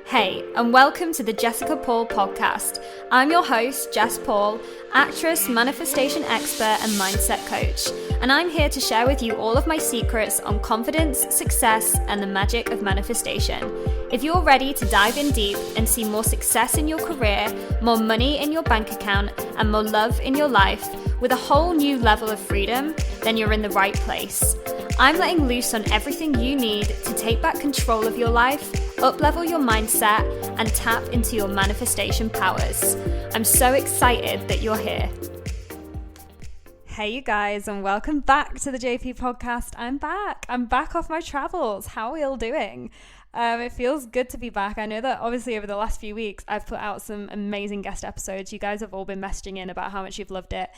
Hey, and welcome to the Jessica Paul podcast. I'm your host, Jess Paul, actress, manifestation expert, and mindset coach. And I'm here to share with you all of my secrets on confidence, success, and the magic of manifestation. If you're ready to dive in deep and see more success in your career, more money in your bank account, and more love in your life with a whole new level of freedom, then you're in the right place. I'm letting loose on everything you need to take back control of your life, up-level your mindset, and tap into your manifestation powers. I'm so excited that you're here. Hey you guys, and welcome back to the JP podcast. I'm back off my travels. How are we all doing? It feels good to be back. I know that obviously over the last few weeks I've put out some amazing guest episodes. You guys have all been messaging in about how much you've loved it.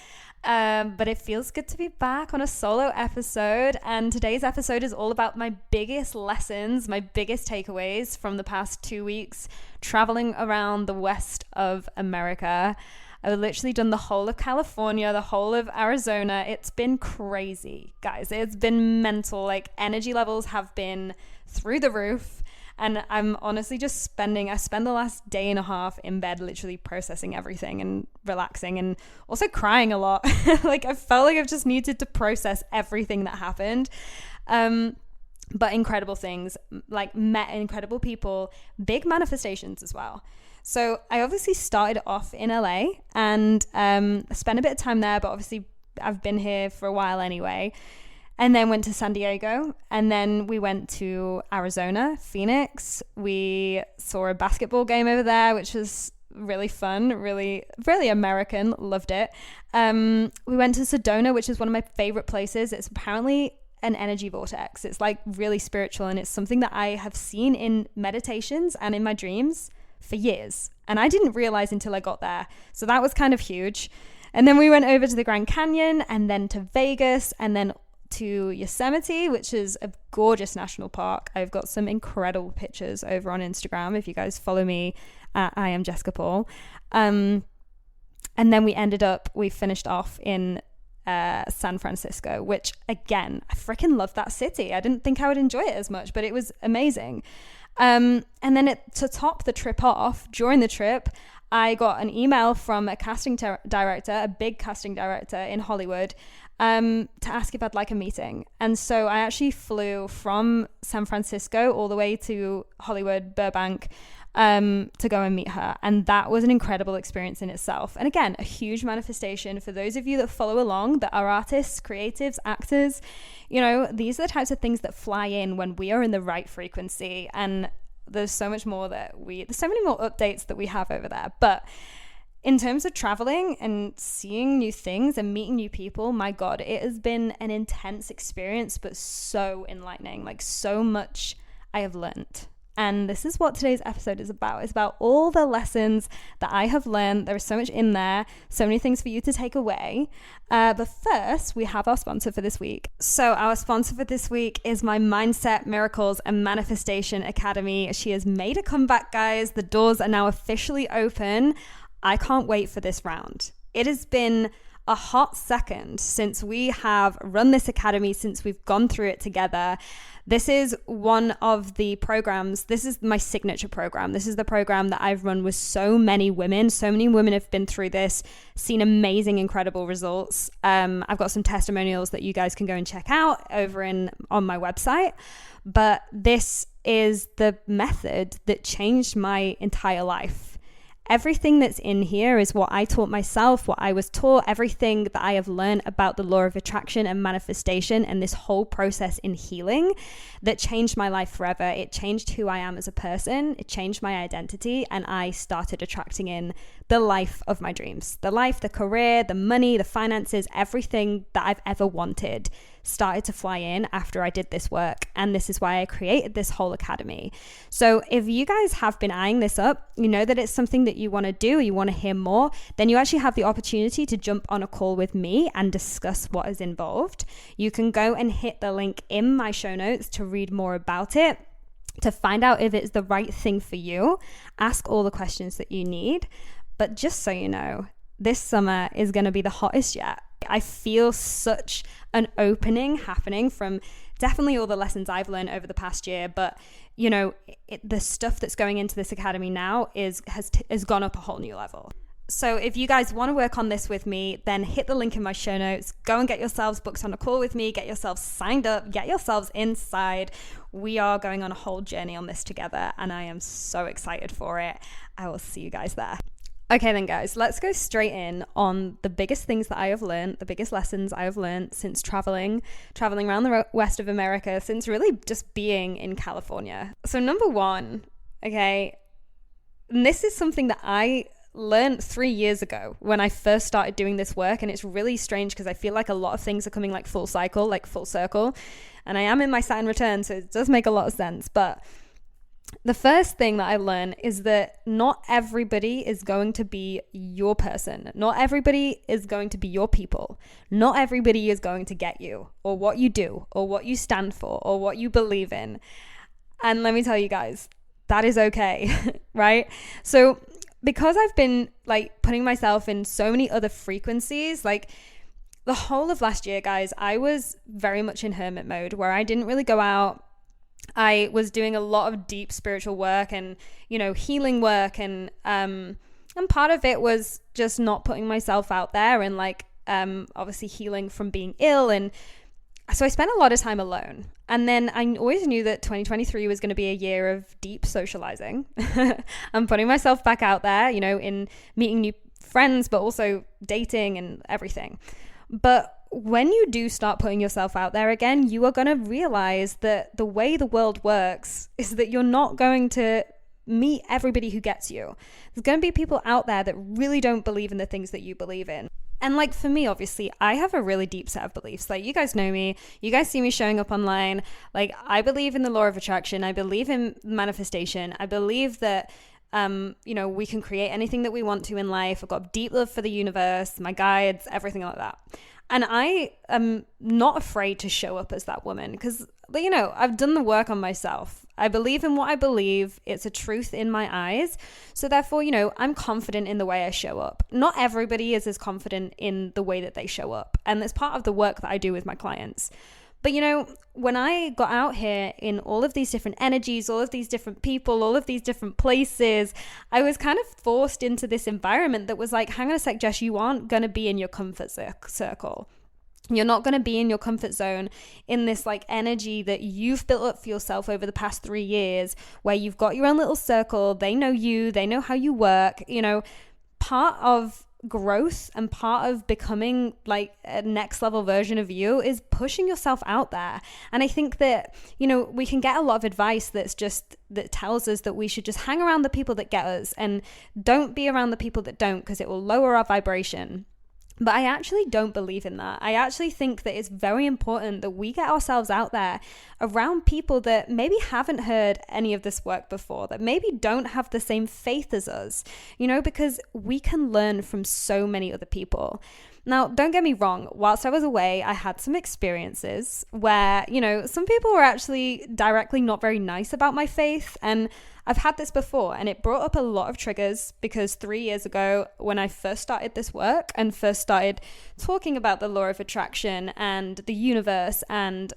But it feels good to be back on a solo episode. And today's episode is all about my biggest lessons, my biggest takeaways from the past 2 weeks traveling around the west of America. I've literally done the whole of California, the whole of Arizona. It's been crazy, guys. It's been mental. Like, energy levels have been through the roof. And I'm honestly just I spend the last day and a half in bed literally processing everything and relaxing and also crying a lot. Like, I felt like I've just needed to process everything that happened. But incredible things, like met incredible people, big manifestations as well. So I obviously started off in LA and spent a bit of time there, but obviously I've been here for a while anyway. And then went to San Diego, and then we went to Arizona, Phoenix. We saw a basketball game over there, which was really fun, really, really American, loved it. We went to Sedona, which is one of my favorite places. It's apparently an energy vortex. It's like really spiritual, and it's something that I have seen in meditations and in my dreams for years. And I didn't realize until I got there. So that was kind of huge. And then we went over to the Grand Canyon, and then to Vegas, and then to Yosemite, which is a gorgeous national park. I've got some incredible pictures over on Instagram if you guys follow me at I am Jessica Paul. And then we finished off in San Francisco, which again, I freaking love that city. I didn't think I would enjoy it as much, but it was amazing. And then to top the trip off, during the trip, I got an email from a casting director, a big casting director in Hollywood, to ask if I'd like a meeting. And so I actually flew from San Francisco all the way to Hollywood, Burbank, to go and meet her. And that was an incredible experience in itself. And again, a huge manifestation for those of you that follow along, that are artists, creatives, actors. You know, these are the types of things that fly in when we are in the right frequency. And there's so much more there's so many more updates that we have over there. But in terms of traveling and seeing new things and meeting new people, my God, it has been an intense experience, but so enlightening. Like, so much I have learned. And this is what today's episode is about. It's about all the lessons that I have learned. There is so much in there, so many things for you to take away. But first, we have our sponsor for this week. So our sponsor for this week is my Mindset, Miracles, and Manifestation Academy. She has made a comeback, guys. The doors are now officially open. I can't wait for this round. It has been a hot second since we have run this academy, since we've gone through it together. This is one of the programs. This is my signature program. This is the program that I've run with so many women. So many women have been through this, seen amazing, incredible results. I've got some testimonials that you guys can go and check out over on my website. But this is the method that changed my entire life. Everything that's in here is what I taught myself, what I was taught, everything that I have learned about the law of attraction and manifestation and this whole process in healing that changed my life forever. It changed who I am as a person. It changed my identity, and I started attracting in the life of my dreams. The life, the career, the money, the finances, everything that I've ever wanted started to fly in after I did this work. And this is why I created this whole academy. So if you guys have been eyeing this up, you know that it's something that you want to do, you want to hear more, then you actually have the opportunity to jump on a call with me and discuss what is involved. You can go and hit the link in my show notes to read more about it, to find out if it's the right thing for you, ask all the questions that you need. But just so you know, this summer is going to be the hottest yet. I feel such an opening happening from definitely all the lessons I've learned over the past year, but the stuff that's going into this academy now has gone up a whole new level. So if you guys want to work on this with me, then hit the link in my show notes, go and get yourselves booked on a call with me, get yourselves signed up, get yourselves inside. We are going on a whole journey on this together, and I am so excited for it. I will see you guys there. Okay then guys, let's go straight in on the biggest things that I have learned, the biggest lessons I have learned since traveling around the west of America, since really just being in California. So number one, okay, and this is something that I learned 3 years ago when I first started doing this work, and it's really strange because I feel like a lot of things are coming like full circle, and I am in my Saturn return, so it does make a lot of sense. But the first thing that I learned is that not everybody is going to be your person. Not everybody is going to be your people. Not everybody is going to get you, or what you do, or what you stand for, or what you believe in. And let me tell you guys, that is okay, right? So because I've been like putting myself in so many other frequencies, like the whole of last year, guys, I was very much in hermit mode where I didn't really go out. I was doing a lot of deep spiritual work and, healing work. And part of it was just not putting myself out there and obviously healing from being ill. And so I spent a lot of time alone. And then I always knew that 2023 was going to be a year of deep socializing. I'm putting myself back out there, in meeting new friends, but also dating and everything. But when you do start putting yourself out there again, you are going to realize that the way the world works is that you're not going to meet everybody who gets you. There's going to be people out there that really don't believe in the things that you believe in. And for me, obviously, I have a really deep set of beliefs. You guys know me, you guys see me showing up online. I believe in the law of attraction. I believe in manifestation. I believe that, we can create anything that we want to in life. I've got deep love for the universe, my guides, everything like that. And I am not afraid to show up as that woman because, I've done the work on myself. I believe in what I believe. It's a truth in my eyes. So therefore, I'm confident in the way I show up. Not everybody is as confident in the way that they show up. And that's part of the work that I do with my clients. But, when I got out here in all of these different energies, all of these different people, all of these different places, I was kind of forced into this environment that was hang on a sec, Jess, you aren't going to be in your comfort circle. You're not going to be in your comfort zone in this energy that you've built up for yourself over the past 3 years, where you've got your own little circle. They know you, they know how you work. Part of growth and part of becoming a next level version of you is pushing yourself out there. And I think that, we can get a lot of advice that tells us that we should just hang around the people that get us and don't be around the people that don't, because it will lower our vibration. But I actually don't believe in that. I actually think that it's very important that we get ourselves out there around people that maybe haven't heard any of this work before, that maybe don't have the same faith as us, because we can learn from so many other people. Now, don't get me wrong, whilst I was away, I had some experiences where, some people were actually directly not very nice about my faith. And I've had this before, and it brought up a lot of triggers because 3 years ago, when I first started this work and first started talking about the law of attraction and the universe and,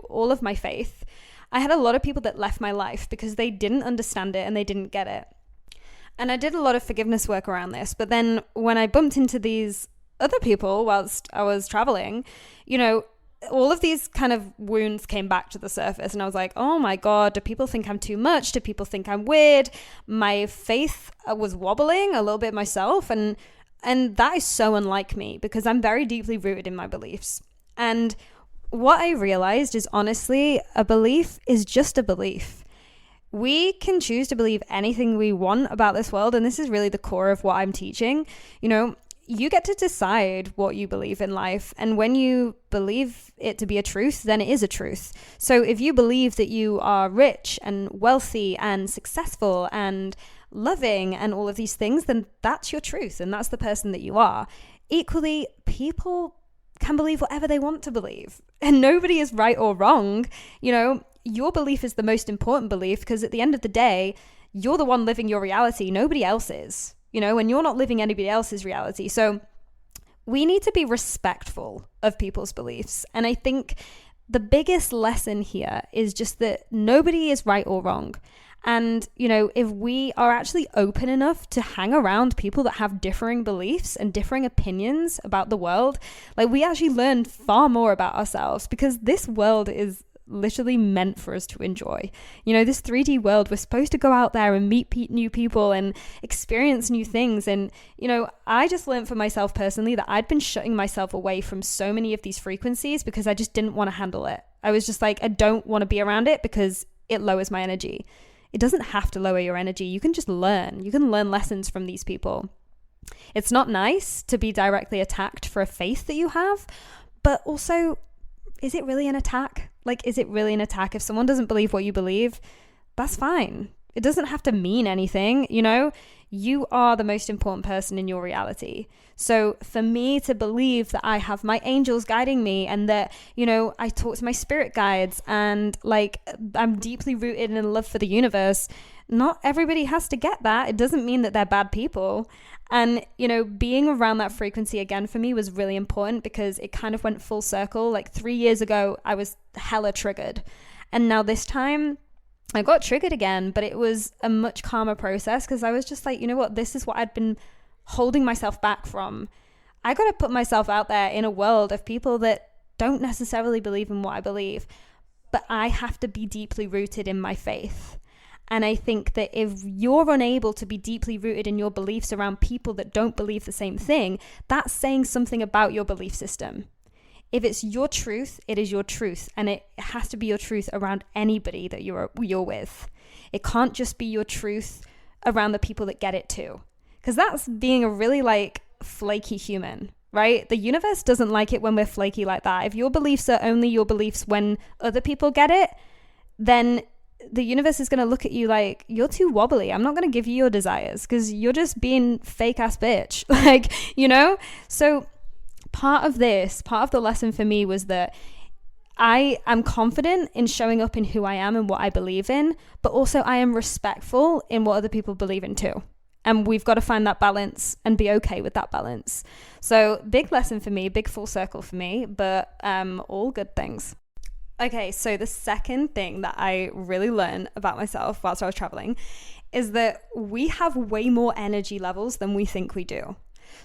all of my faith, I had a lot of people that left my life because they didn't understand it and they didn't get it. And I did a lot of forgiveness work around this. But then when I bumped into these other people whilst I was traveling, all of these kind of wounds came back to the surface, and I was like, oh my God, do people think I'm too much? Do people think I'm weird? My faith was wobbling a little bit myself, and that is so unlike me because I'm very deeply rooted in my beliefs. And what I realized is, honestly, a belief is just a belief. We can choose to believe anything we want about this world, and this is really the core of what I'm teaching. You get to decide what you believe in life. And when you believe it to be a truth, then it is a truth. So if you believe that you are rich and wealthy and successful and loving and all of these things, then that's your truth. And that's the person that you are. Equally, people can believe whatever they want to believe. And nobody is right or wrong. Your belief is the most important belief because at the end of the day, you're the one living your reality. Nobody else is. And you're not living anybody else's reality. So we need to be respectful of people's beliefs. And I think the biggest lesson here is just that nobody is right or wrong. And, if we are actually open enough to hang around people that have differing beliefs and differing opinions about the world, like, we actually learn far more about ourselves, because this world is literally meant for us to enjoy. This 3D world, we're supposed to go out there and meet new people and experience new things. And, I just learned for myself personally that I'd been shutting myself away from so many of these frequencies because I just didn't want to handle it. I was just like, I don't want to be around it because it lowers my energy. It doesn't have to lower your energy. You can just learn. You can learn lessons from these people. It's not nice to be directly attacked for a faith that you have, but also, is it really an attack? Like, is it really an attack? If someone doesn't believe what you believe, that's fine. It doesn't have to mean anything, You are the most important person in your reality. So for me to believe that I have my angels guiding me and that, I talk to my spirit guides and like I'm deeply rooted in love for the universe, not everybody has to get that. It doesn't mean that they're bad people. And, being around that frequency again for me was really important because it kind of went full circle. Like 3 years ago, I was hella triggered. And now this time I got triggered again, but it was a much calmer process because I was just like, this is what I'd been holding myself back from. I got to put myself out there in a world of people that don't necessarily believe in what I believe, but I have to be deeply rooted in my faith. And I think that if you're unable to be deeply rooted in your beliefs around people that don't believe the same thing, that's saying something about your belief system. If it's your truth, it is your truth. And it has to be your truth around anybody that you're with. It can't just be your truth around the people that get it too. Because that's being a really flaky human, right? The universe doesn't like it when we're flaky like that. If your beliefs are only your beliefs when other people get it, then the universe is going to look at you like, you're too wobbly. I'm not going to give you your desires because you're just being fake ass bitch. So part of the lesson for me was that I am confident in showing up in who I am and what I believe in, but also I am respectful in what other people believe in too. And we've got to find that balance and be okay with that balance. So big lesson for me, big full circle for me, but all good things. Okay, so the second thing that I really learned about myself whilst I was traveling is that we have way more energy levels than we think we do.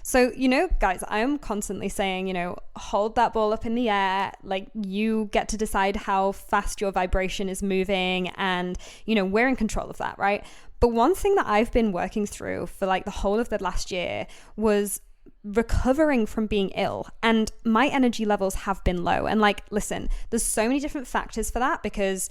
So, guys, I am constantly saying, hold that ball up in the air. Like, you get to decide how fast your vibration is moving and, we're in control of that, right? But one thing that I've been working through for the whole of the last year was recovering from being ill, and my energy levels have been low. And listen, there's so many different factors for that because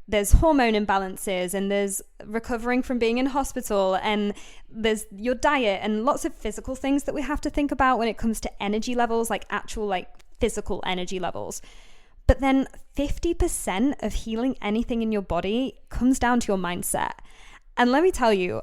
there's hormone imbalances and there's recovering from being in hospital and there's your diet and lots of physical things that we have to think about when it comes to energy levels, actual physical energy levels. But then 50% of healing anything in your body comes down to your mindset. And let me tell you,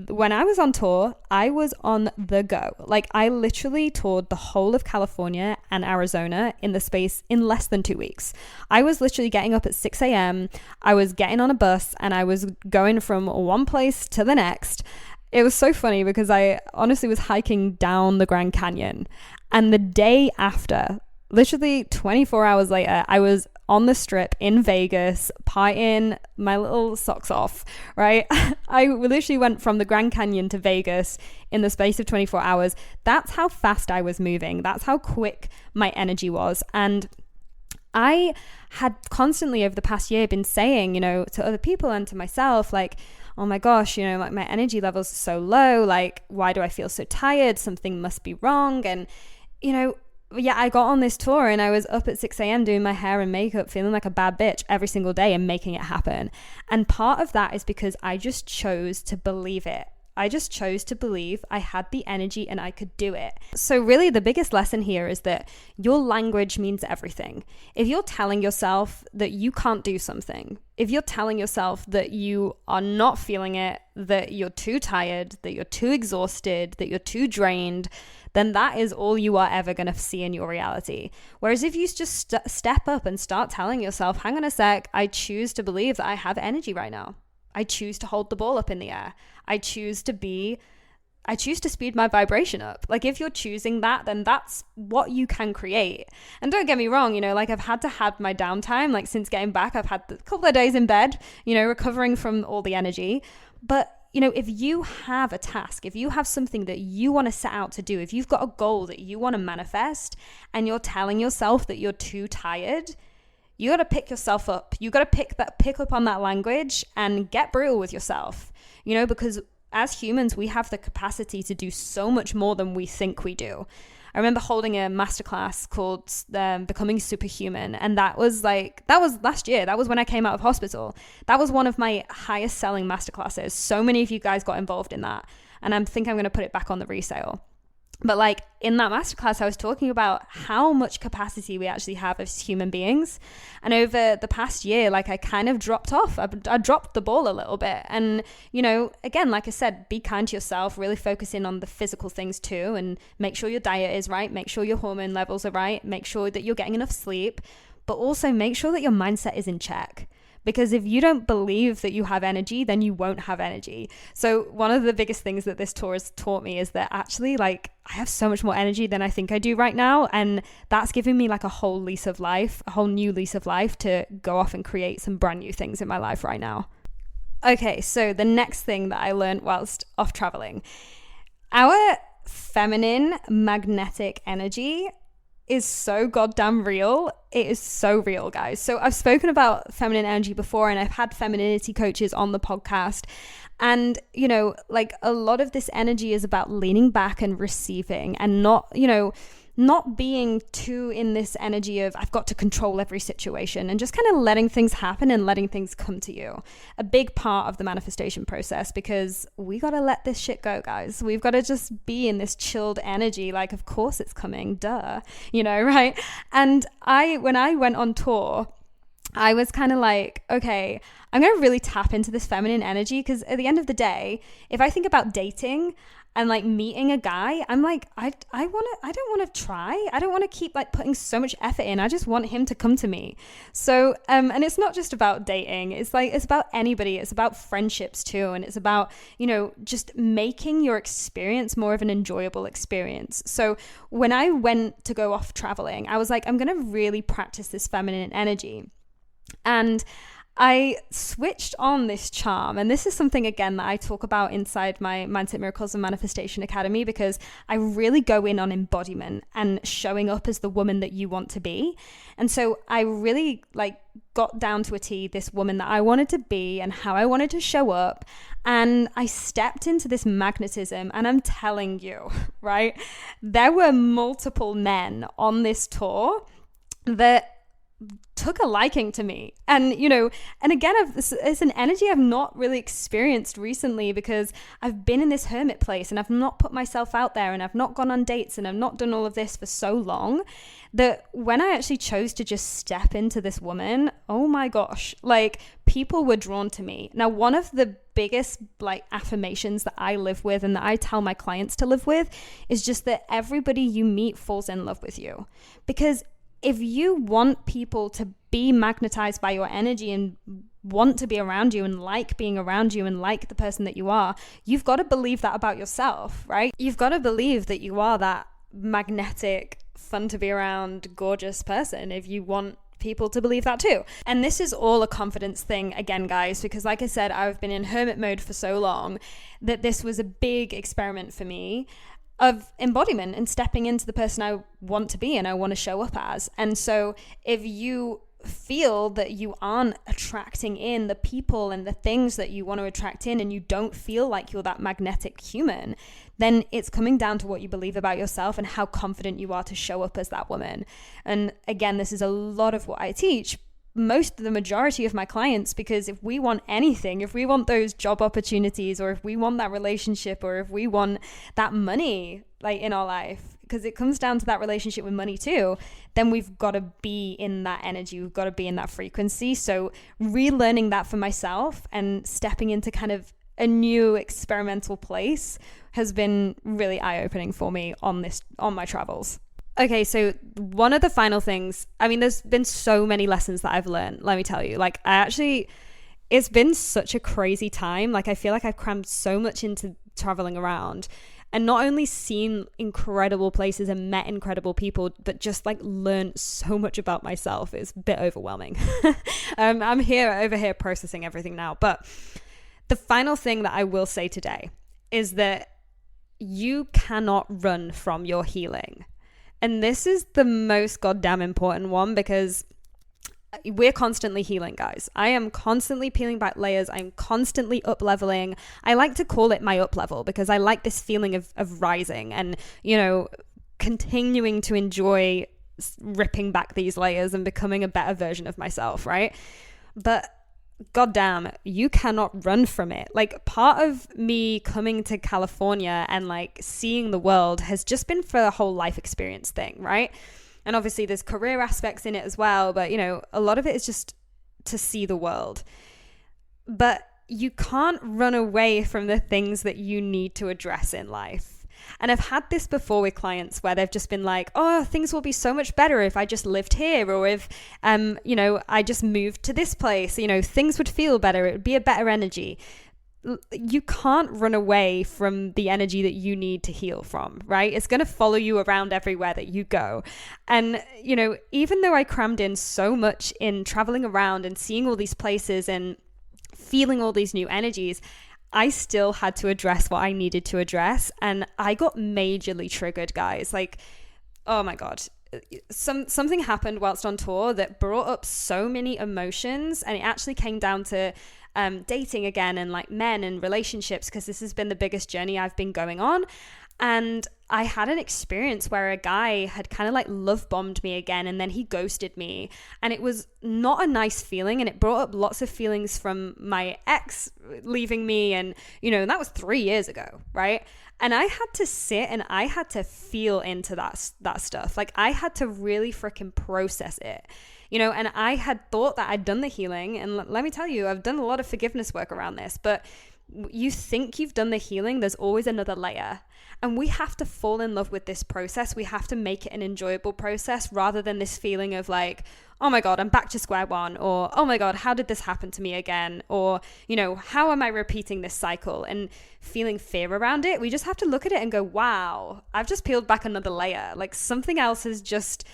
when I was on tour, I was on the go. I literally toured the whole of California and Arizona in less than 2 weeks. I was literally getting up at 6 a.m. I was getting on a bus and I was going from one place to the next. It was so funny because I honestly was hiking down the Grand Canyon. And the day after, literally 24 hours later, I was on the strip in Vegas, partying my little socks off, right? I literally went from the Grand Canyon to Vegas in the space of 24 hours. That's how fast I was moving. That's how quick my energy was. And I had constantly over the past year been saying, to other people and to myself, oh my gosh, my energy levels are so low. Why do I feel so tired? Something must be wrong. And, yeah, I got on this tour and I was up at 6 a.m. doing my hair and makeup, feeling like a bad bitch every single day and making it happen. And part of that is because I just chose to believe it. I just chose to believe I had the energy and I could do it. So really the biggest lesson here is that your language means everything. If you're telling yourself that you can't do something, if you're telling yourself that you are not feeling it, that you're too tired, that you're too exhausted, that you're too drained, then that is all you are ever going to see in your reality. Whereas if you just step up and start telling yourself, hang on a sec, I choose to believe that I have energy right now. I choose to hold the ball up in the air. I choose to be I choose to speed my vibration up. Like if you're choosing that, then that's what you can create. And don't get me wrong, you know, like I've had to have my downtime, like since getting back, I've had a couple of days in bed, you know, recovering from all the energy. But you know, if you have a task, if you have something that you want to set out to do, if you've got a goal that you want to manifest and you're telling yourself that you're too tired, you got to pick yourself up. You got to pick up on that language and get brutal with yourself, you know, because as humans, we have the capacity to do so much more than we think we do. I remember holding a masterclass called Becoming Superhuman. And that was last year. That was when I came out of hospital. That was one of my highest selling masterclasses. So many of you guys got involved in that. And I think I'm going to put it back on the resale. But like in that masterclass, I was talking about how much capacity we actually have as human beings. And over the past year, like I kind of dropped off. I dropped the ball a little bit. And, you know, again, like I said, be kind to yourself, really focus in on the physical things too. And make sure your diet is right. Make sure your hormone levels are right. Make sure that you're getting enough sleep. But also make sure that your mindset is in check. Because if you don't believe that you have energy, then you won't have energy. So one of the biggest things that this tour has taught me is that actually, like, I have so much more energy than I think I do right now. And that's giving me like a whole lease of life, a whole new lease of life to go off and create some brand new things in my life right now. Okay, so the next thing that I learned whilst off traveling, our feminine magnetic energy is so goddamn real. It is so real, guys. So I've spoken about feminine energy before, and I've had femininity coaches on the podcast. And, you know, like a lot of this energy is about leaning back and receiving and not, you know, not being too in this energy of I've got to control every situation, and just kind of letting things happen and letting things come to you. A big part of the manifestation process, because we got to let this shit go, guys. We've got to just be in this chilled energy. Like, of course it's coming, duh, you know, right? And when I went on tour, I was kind of like, okay, I'm going to really tap into this feminine energy, because at the end of the day, if I think about dating and like meeting a guy, I'm like, I don't want to try. I don't want to keep like putting so much effort in. I just want him to come to me. So, and it's not just about dating. It's like, it's about anybody. It's about friendships too. And it's about, you know, just making your experience more of an enjoyable experience. So when I went to go off traveling, I was like, I'm going to really practice this feminine energy. And I switched on this charm, and this is something again that I talk about inside my Mindset Miracles and Manifestation Academy, because I really go in on embodiment and showing up as the woman that you want to be. And so I really like got down to a T this woman that I wanted to be and how I wanted to show up. And I stepped into this magnetism, and I'm telling you, right, there were multiple men on this tour that took a liking to me. And, you know, and again, it's an energy I've not really experienced recently, because I've been in this hermit place and I've not put myself out there, and I've not gone on dates, and I've not done all of this for so long, that when I actually chose to just step into this woman, oh my gosh, like people were drawn to me. Now, one of the biggest like affirmations that I live with and that I tell my clients to live with is just that everybody you meet falls in love with you. Because if you want people to be magnetized by your energy and want to be around you and like being around you and like the person that you are, you've got to believe that about yourself, right? You've got to believe that you are that magnetic, fun to be around, gorgeous person if you want people to believe that too. And this is all a confidence thing again, guys, because like I said, I've been in hermit mode for so long that this was a big experiment for me of embodiment and stepping into the person I want to be and I want to show up as. And so if you feel that you aren't attracting in the people and the things that you want to attract in, and you don't feel like you're that magnetic human, then it's coming down to what you believe about yourself and how confident you are to show up as that woman. And again, this is a lot of what I teach the majority of my clients, because if we want anything, if we want those job opportunities, or if we want that relationship, or if we want that money like in our life, because it comes down to that relationship with money too, then we've got to be in that energy, we've got to be in that frequency. So relearning that for myself and stepping into kind of a new experimental place has been really eye-opening for me on my travels. Okay, so one of the final things, I mean, there's been so many lessons that I've learned, let me tell you. Like, it's been such a crazy time. Like, I feel like I've crammed so much into traveling around. and not only seen incredible places and met incredible people, but just like learned so much about myself. It's a bit overwhelming. I'm over here processing everything now. But the final thing that I will say today is that you cannot run from your healing. And this is the most goddamn important one, because we're constantly healing, guys. I am constantly peeling back layers. I'm constantly up leveling. I like to call it my up level because I like this feeling of rising and, continuing to enjoy ripping back these layers and becoming a better version of myself, right? But goddamn, you cannot run from it. Like, part of me coming to California and like seeing the world has just been for the whole life experience thing, right? And obviously there's career aspects in it as well, but a lot of it is just to see the world. But you can't run away from the things that you need to address in life. And I've had this before with clients where they've just been like, oh, things will be so much better if I just lived here, or if, I just moved to this place, things would feel better. It would be a better energy. You can't run away from the energy that you need to heal from, right? It's going to follow you around everywhere that you go. And, even though I crammed in so much in traveling around and seeing all these places and feeling all these new energies, I still had to address what I needed to address. And I got majorly triggered, guys. Like, oh my God. Something happened whilst on tour that brought up so many emotions, and it actually came down to dating again and like men and relationships, because this has been the biggest journey I've been going on. And I had an experience where a guy had kind of like love bombed me again, and then he ghosted me, and it was not a nice feeling, and it brought up lots of feelings from my ex leaving me, and that was 3 years ago, right? And I had to sit and I had to feel into that stuff. Like, I had to really freaking process it. And I had thought that I'd done the healing. And let me tell you, I've done a lot of forgiveness work around this, but you think you've done the healing, there's always another layer. And we have to fall in love with this process. We have to make it an enjoyable process, rather than this feeling of like, oh my God, I'm back to square one, or oh my God, how did this happen to me again? Or, how am I repeating this cycle, and feeling fear around it. We just have to look at it and go, wow, I've just peeled back another layer. Like, something else has just,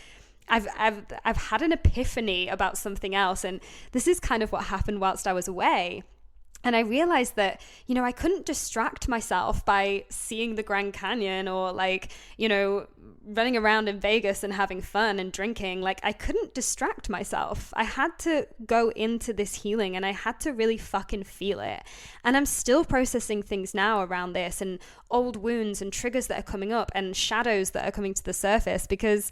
I've had an epiphany about something else. And this is kind of what happened whilst I was away. And I realized that, I couldn't distract myself by seeing the Grand Canyon, or like, running around in Vegas and having fun and drinking. Like, I couldn't distract myself. I had to go into this healing, and I had to really fucking feel it. And I'm still processing things now around this, and old wounds and triggers that are coming up and shadows that are coming to the surface, because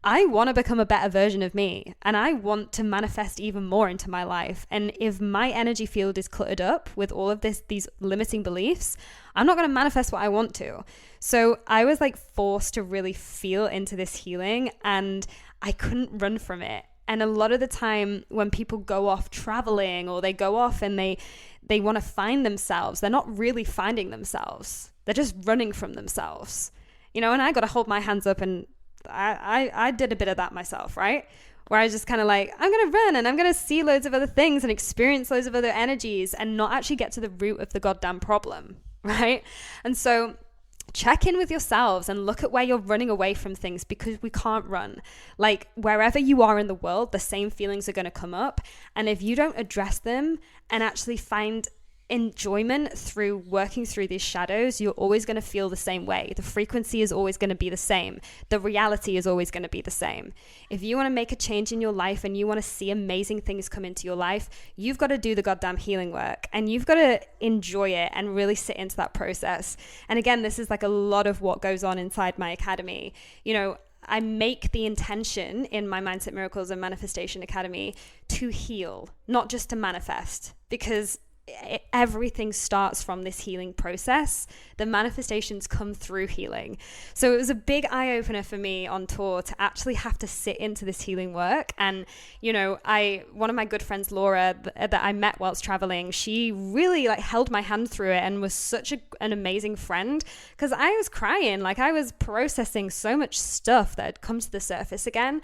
I want to become a better version of me, and I want to manifest even more into my life. And if my energy field is cluttered up with all of these limiting beliefs, I'm not going to manifest what I want to. So I was like forced to really feel into this healing, and I couldn't run from it. And a lot of the time when people go off traveling, or they go off and they want to find themselves, they're not really finding themselves. They're just running from themselves. And I got to hold my hands up, and I did a bit of that myself, right? Where I was just kind of like, I'm going to run and I'm going to see loads of other things and experience loads of other energies, and not actually get to the root of the goddamn problem, right? And so check in with yourselves and look at where you're running away from things, because we can't run. Like, wherever you are in the world, the same feelings are going to come up. And if you don't address them and actually find enjoyment through working through these shadows, you're always going to feel the same way. The frequency is always going to be the same. The reality is always going to be the same. If you want to make a change in your life and you want to see amazing things come into your life, you've got to do the goddamn healing work, and you've got to enjoy it and really sit into that process. And again, this is like a lot of what goes on inside my academy. I make the intention in my Mindset Miracles and Manifestation Academy to heal, not just to manifest, because everything starts from this healing process. The manifestations come through healing. So it was a big eye-opener for me on tour to actually have to sit into this healing work. And one of my good friends, Laura, that I met whilst traveling, she really held my hand through it and was such an amazing friend, because I was crying. Like, I was processing so much stuff that had come to the surface again.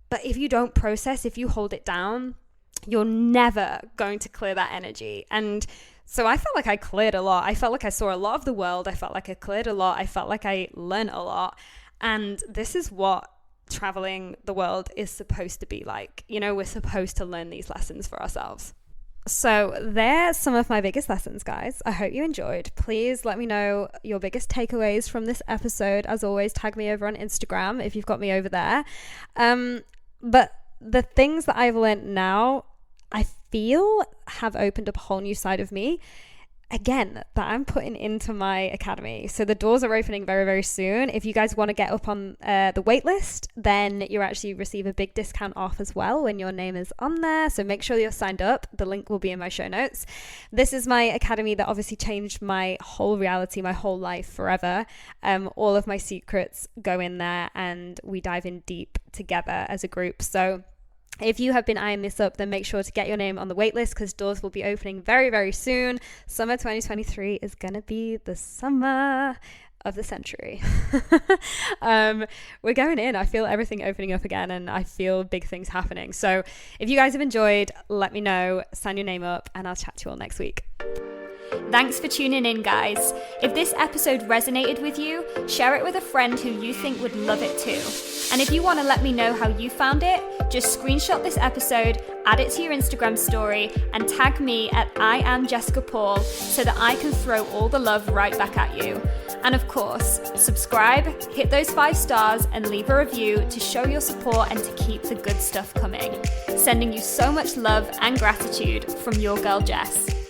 But if you don't process, if you hold it down, you're never going to clear that energy. And So I felt like I cleared a lot. I felt like I saw a lot of the world. I felt like I cleared a lot. I felt like I learned a lot. And this is what traveling the world is supposed to be like. You know, we're supposed to learn these lessons for ourselves. So there's some of my biggest lessons, guys. I hope you enjoyed. Please let me know your biggest takeaways from this episode. As always, tag me over on Instagram if you've got me over there. But the things that I've learned now, I feel have opened up a whole new side of me, again, that I'm putting into my academy. So the doors are opening very, very soon. If you guys want to get up on the wait list, then you actually receive a big discount off as well when your name is on there. So make sure you're signed up. The link will be in my show notes. This is my academy that obviously changed my whole reality, my whole life forever. All of my secrets go in there and we dive in deep together as a group. So if you have been eyeing this up, then make sure to get your name on the waitlist because doors will be opening very, very soon. Summer 2023 is going to be the summer of the century. We're going in. I feel everything opening up again and I feel big things happening. So if you guys have enjoyed, let me know, sign your name up, and I'll chat to you all next week. Thanks for tuning in, guys. If this episode resonated with you, share it with a friend who you think would love it too. And if you want to let me know how you found it, just screenshot this episode, add it to your Instagram story, and tag me at I am Jessica Paul so that I can throw all the love right back at you. And of course, subscribe, hit those 5 stars, and leave a review to show your support and to keep the good stuff coming. Sending you so much love and gratitude from your girl Jess.